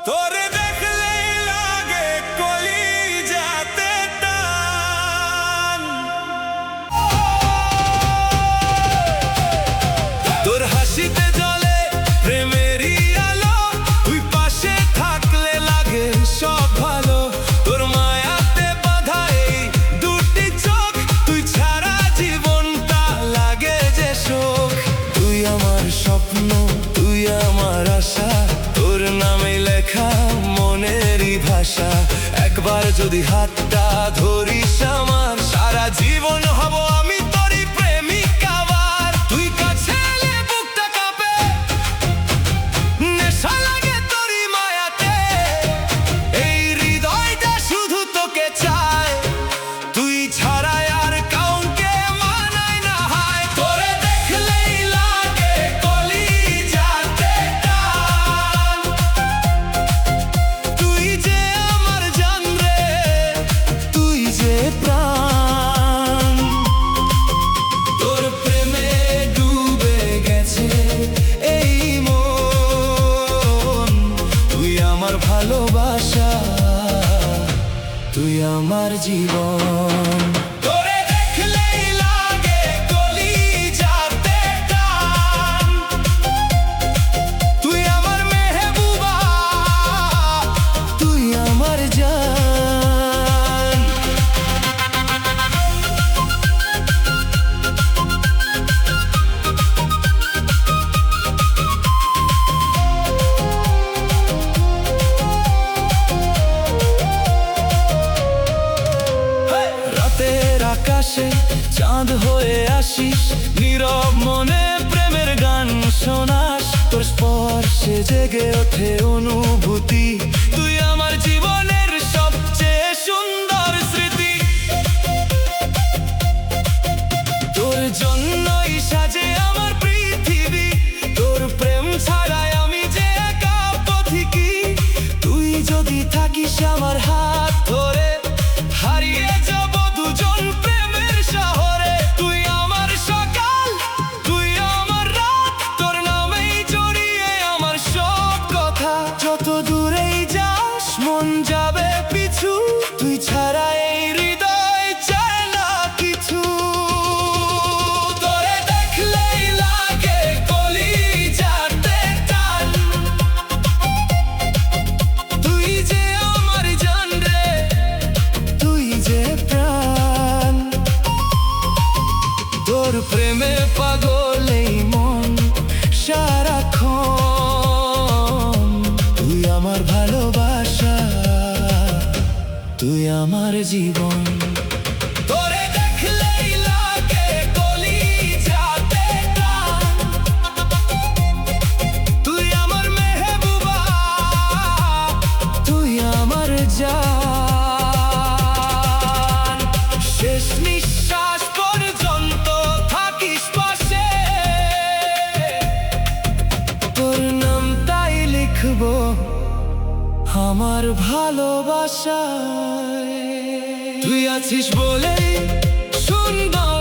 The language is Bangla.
তোরে দেখলেই লাগে কলিজাতে টান। তোর হাসিতে জ্বলে প্রেমেরই আলো, তুই পাশে থাকলে লাগে সব ভালো। তোর মায়াতে বাঁধা এই দুটি চোখ, তুই ছাড়া জীবনটা লাগে যে শোক। তুই আমার স্বপ্ন, তুই আমার আশা, তোর নামে লেখা মনেরই ভাষা। একবার যদি হাতটা ধরিস আমার, সারা জীবন হব আমি তোরই প্রেমিক আবার। তুই কাছে এলে বুকটা কাঁপে, নেশা লাগে তোরই মায়াতে, এই হৃদয়টা শুধু তোকে চায়। তুই ছাড়া আর কাউকে মানায় না হায়। তোরে দেখলেই লাগে কলিজাতে টান। তুই যে আমার জান রে, তুই যে প্রাণ। তোর প্রেমে ডুবে গেছে এই মন, তুই আমার ভালোবাসা, তুই আমার জীবন। তোরে দেখলেই লাগে কলিজাতে টান। তুই আমার মেহবুবা, তুই আমার জান। রাতের আকাশে চাঁদ হয়ে আসিস, নীরব মনে প্রেমের গান শোনাস। তোর স্পর্শে জেগে ওঠে অনুভূতি, তুই আমার জীবনের সবচেয়ে সুন্দর স্মৃতি। তোর জন্যই সাজে আমার পৃথিবী, তোর প্রেম ছাড়াই আমি যে একা পথিকী। তুই যদি থাকিস আমার হাত ধরে, হারিয়ে যাব দুজন প্রেমের শহরে। তুই আমার সকাল, তুই আমার রাত, তোর নামেই জড়িয়ে আমার সব কথা। যত দূরেই যাস মন যাবে পিছু, তুই ছাড়া এই হৃদয় চায় না কিছু। তোরে দেখলেই লাগে কলিজাতে টান। তুই যে আমার জান রে, তুই যে প্রাণ। তোর প্রেমে পাগল এই মন সারাক্ষণ, তুই আমার ভালোবাসা, তুই আমার জীবন। তোরে দেখলেই লাগে কলিজাতে টান। তুই আমার মেহবুবা, তুই আমার জান। শেষ নিঃশ্বাস পর্যন্ত থাকিস পাশে, তোর নামটাই লিখবো আমার ভালোবাসায়। তুই আছিস বলেই সুন্দর